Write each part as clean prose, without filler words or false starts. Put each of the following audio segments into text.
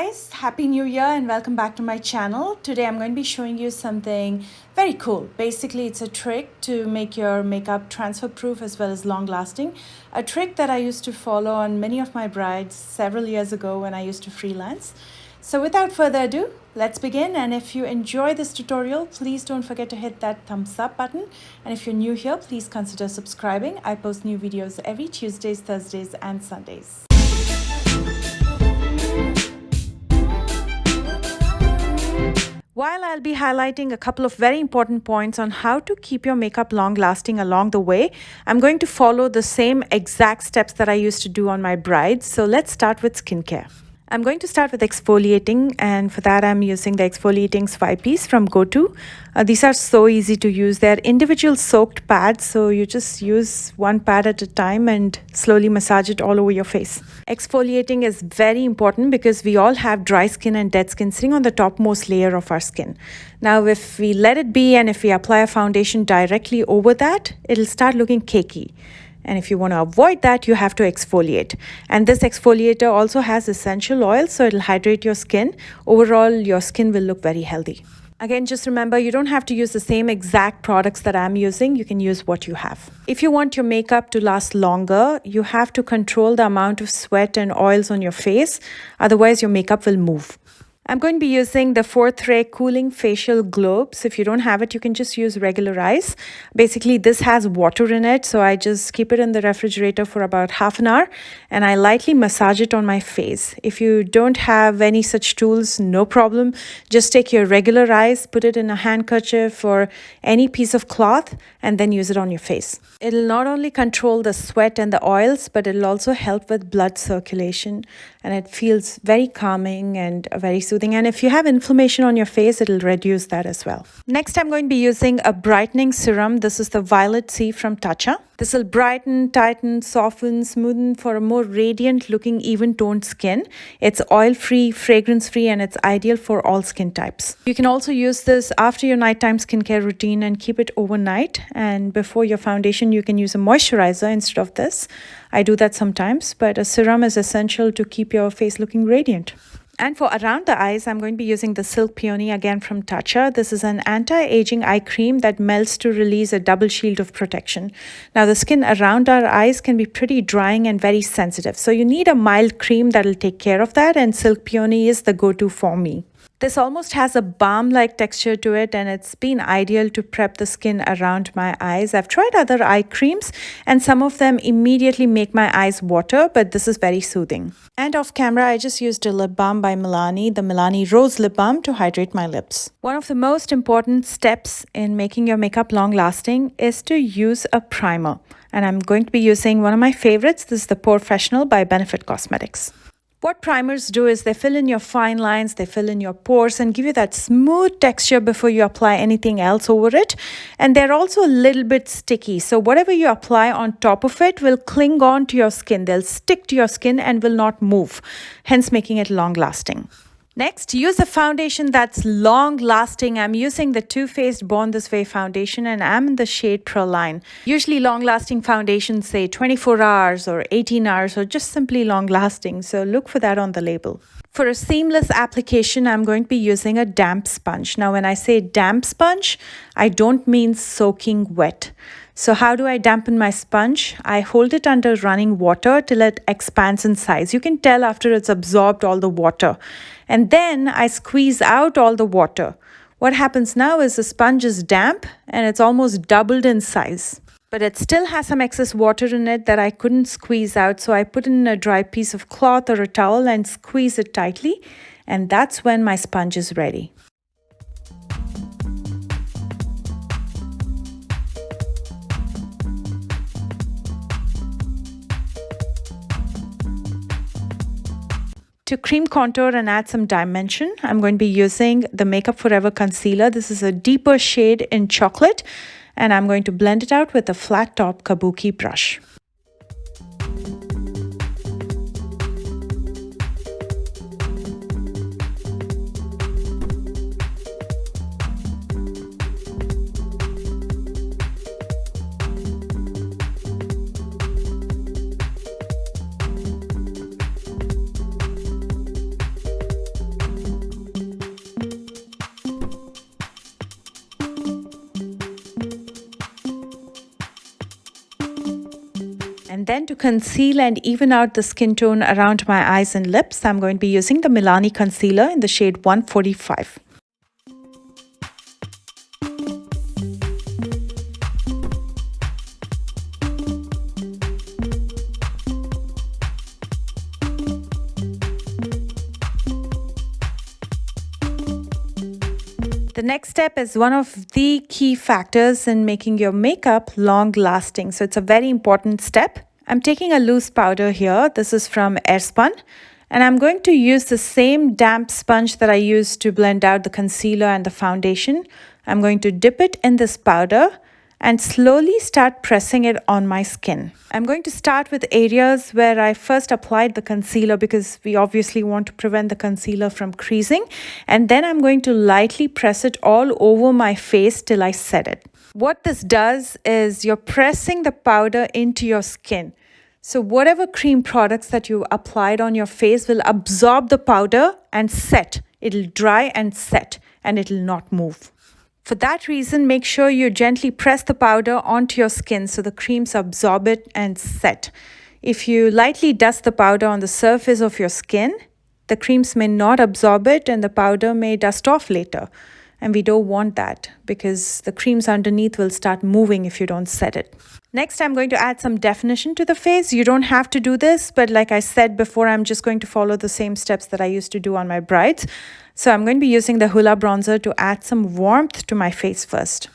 guys, Happy New Year and welcome back to my channel. Today I'm going to be showing you something very cool. Basically, it's a trick to make your makeup transfer proof as well as long lasting. A trick that I used to follow on many of my brides several years ago when I used to freelance. So without further ado, let's begin. And if you enjoy this tutorial, please don't forget to hit that thumbs up button. And if you're new here, please consider subscribing. I post new videos every Tuesdays, Thursdays and Sundays. While I'll be highlighting a couple of very important points on how to keep your makeup long lasting along the way, I'm going to follow the same exact steps that I used to do on my brides. So let's start with skincare. I'm going to start with exfoliating, and for that I'm using the exfoliating swipes from GoTo. These are so easy to use. They're individual soaked pads, so you just use one pad at a time and slowly massage it all over your face. Exfoliating is very important because we all have dry skin and dead skin sitting on the topmost layer of our skin. Now, if we let it be and if we apply a foundation directly over that, it'll start looking cakey. And if you want to avoid that, you have to exfoliate. And this exfoliator also has essential oil, so it'll hydrate your skin. Overall, your skin will look very healthy. Again, just remember, you don't have to use the same exact products that I'm using. You can use what you have. If you want your makeup to last longer, you have to control the amount of sweat and oils on your face. Otherwise, your makeup will move. I'm going to be using the 4th Ray Cooling Facial Globes. If you don't have it, you can just use regular ice. Basically, this has water in it, so I just keep it in the refrigerator for about half an hour and I lightly massage it on my face. If you don't have any such tools, no problem. Just take your regular ice, put it in a handkerchief or any piece of cloth and then use it on your face. It'll not only control the sweat and the oils, but it'll also help with blood circulation, and it feels very calming and very soothing. And if you have inflammation on your face, it'll reduce that as well. Next, I'm going to be using a brightening serum. This is the Violet C from Tatcha. This will brighten, tighten, soften, smoothen for a more radiant looking, even toned skin. It's oil-free, fragrance-free, and it's ideal for all skin types. You can also use this after your nighttime skincare routine and keep it overnight. And before your foundation, you can use a moisturizer instead of this. I do that sometimes, but a serum is essential to keep your face looking radiant. And for around the eyes, I'm going to be using the Silk Peony again from Tatcha. This is an anti-aging eye cream that melts to release a double shield of protection. Now, the skin around our eyes can be pretty drying and very sensitive. So you need a mild cream that will take care of that, and Silk Peony is the go-to for me. This almost has a balm-like texture to it, and it's been ideal to prep the skin around my eyes. I've tried other eye creams and some of them immediately make my eyes water, but this is very soothing. And off camera, I just used a lip balm by Milani, the Milani Rose Lip Balm, to hydrate my lips. One of the most important steps in making your makeup long-lasting is to use a primer. And I'm going to be using one of my favorites. This is the Professional by Benefit Cosmetics. What primers do is they fill in your fine lines, they fill in your pores and give you that smooth texture before you apply anything else over it. And they're also a little bit sticky. So whatever you apply on top of it will cling on to your skin. They'll stick to your skin and will not move, hence making it long lasting. Next, use a foundation that's long-lasting. I'm using the Too Faced Born This Way foundation and I'm in the shade Praline. Usually long-lasting foundations say 24 hours or 18 hours or just simply long-lasting, so look for that on the label. For a seamless application, I'm going to be using a damp sponge. Now, when I say damp sponge, I don't mean soaking wet. So how do I dampen my sponge? I hold it under running water till it expands in size. You can tell after it's absorbed all the water. And then I squeeze out all the water. What happens now is the sponge is damp and it's almost doubled in size. But it still has some excess water in it that I couldn't squeeze out. So I put it in a dry piece of cloth or a towel and squeeze it tightly. And that's when my sponge is ready. To cream contour and add some dimension, I'm going to be using the Makeup Forever Concealer. This is a deeper shade in chocolate, and I'm going to blend it out with a flat top kabuki brush. And then to conceal and even out the skin tone around my eyes and lips, I'm going to be using the Milani concealer in the shade 145. The next step is one of the key factors in making your makeup long lasting. So it's a very important step. I'm taking a loose powder here. This is from Airspun. And I'm going to use the same damp sponge that I used to blend out the concealer and the foundation. I'm going to dip it in this powder and slowly start pressing it on my skin. I'm going to start with areas where I first applied the concealer because we obviously want to prevent the concealer from creasing. And then I'm going to lightly press it all over my face till I set it. What this does is you're pressing the powder into your skin. So whatever cream products that you applied on your face will absorb the powder and set. It'll dry and set and it'll not move. For that reason, make sure you gently press the powder onto your skin so the creams absorb it and set. If you lightly dust the powder on the surface of your skin, the creams may not absorb it and the powder may dust off later. And we don't want that because the creams underneath will start moving if you don't set it. Next, I'm going to add some definition to the face. You don't have to do this, but like I said before, I'm just going to follow the same steps that I used to do on my brides. So I'm going to be using the Hoola bronzer to add some warmth to my face first.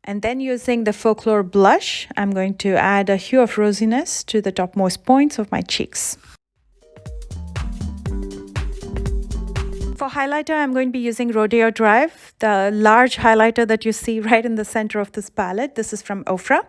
And then using the Folklore blush, I'm going to add a hue of rosiness to the topmost points of my cheeks. For highlighter, I'm going to be using Rodeo Drive, the large highlighter that you see right in the center of this palette. This is from Ofra,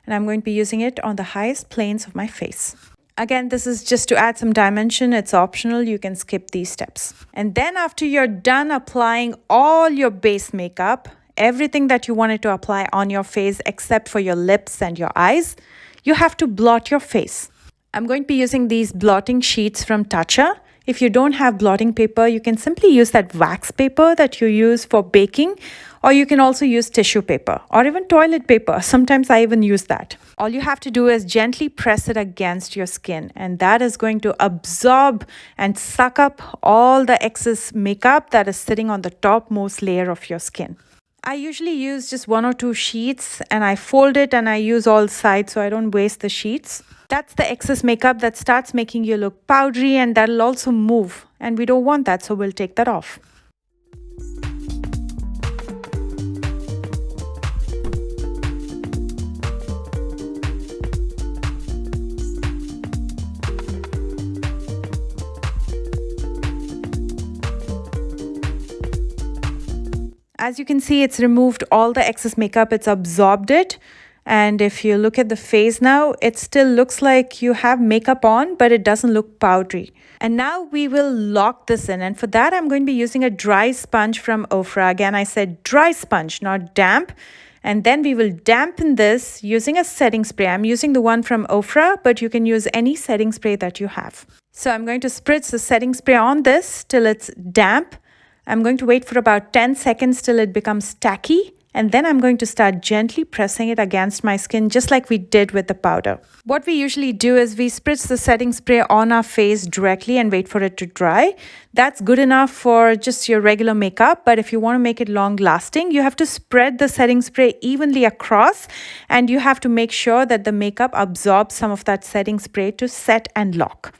and I'm going to be using it on the highest planes of my face. Again, this is just to add some dimension. It's optional. You can skip these steps. And then after you're done applying all your base makeup, everything that you wanted to apply on your face except for your lips and your eyes, you have to blot your face. I'm going to be using these blotting sheets from Tatcha. If you don't have blotting paper, you can simply use that wax paper that you use for baking, or you can also use tissue paper or even toilet paper. Sometimes I even use that. All you have to do is gently press it against your skin, and that is going to absorb and suck up all the excess makeup that is sitting on the topmost layer of your skin. I usually use just 1 or 2 sheets and I fold it and I use all sides so I don't waste the sheets. That's the excess makeup that starts making you look powdery, and that'll also move, and we don't want that, so we'll take that off. As you can see, it's removed all the excess makeup, it's absorbed it. And if you look at the face now, it still looks like you have makeup on, but it doesn't look powdery. And now we will lock this in. And for that, I'm going to be using a dry sponge from Ofra. Again, I said dry sponge, not damp. And then we will dampen this using a setting spray. I'm using the one from Ofra, but you can use any setting spray that you have. So I'm going to spritz the setting spray on this till it's damp. I'm going to wait for about 10 seconds till it becomes tacky. And then I'm going to start gently pressing it against my skin just like we did with the powder. What we usually do is we spritz the setting spray on our face directly and wait for it to dry. That's good enough for just your regular makeup, but if you want to make it long lasting, you have to spread the setting spray evenly across, and you have to make sure that the makeup absorbs some of that setting spray to set and lock.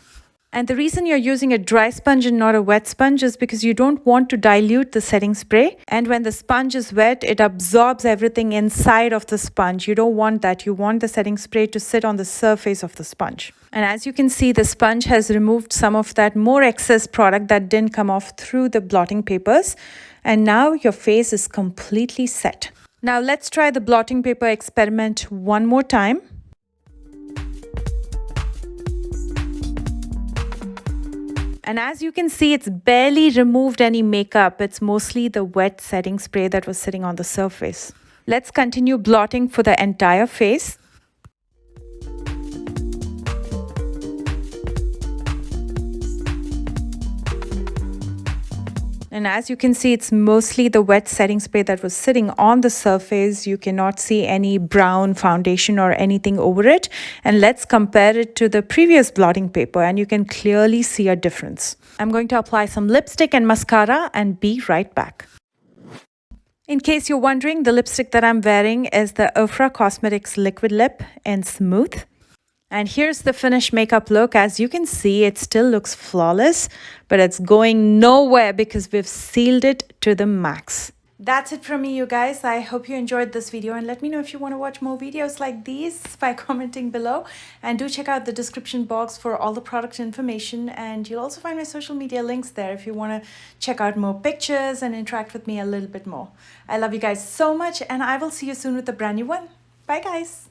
And the reason you're using a dry sponge and not a wet sponge is because you don't want to dilute the setting spray. And when the sponge is wet, it absorbs everything inside of the sponge. You don't want that. You want the setting spray to sit on the surface of the sponge. And as you can see, the sponge has removed some of that more excess product that didn't come off through the blotting papers. And now your face is completely set. Now let's try the blotting paper experiment one more time. And as you can see, it's barely removed any makeup. It's mostly the wet setting spray that was sitting on the surface. Let's continue blotting for the entire face. And as you can see, it's mostly the wet setting spray that was sitting on the surface. You cannot see any brown foundation or anything over it. And let's compare it to the previous blotting paper, and you can clearly see a difference. I'm going to apply some lipstick and mascara and be right back. In case you're wondering, the lipstick that I'm wearing is the Ofra Cosmetics Liquid Lip in Smooth. And here's the finished makeup look. As you can see, it still looks flawless, but it's going nowhere because we've sealed it to the max. That's it from me, you guys. I hope you enjoyed this video, and let me know if you want to watch more videos like these by commenting below. And do check out the description box for all the product information, and you'll also find my social media links there if you want to check out more pictures and interact with me a little bit more. I love you guys so much, and I will see you soon with a brand new one. Bye guys.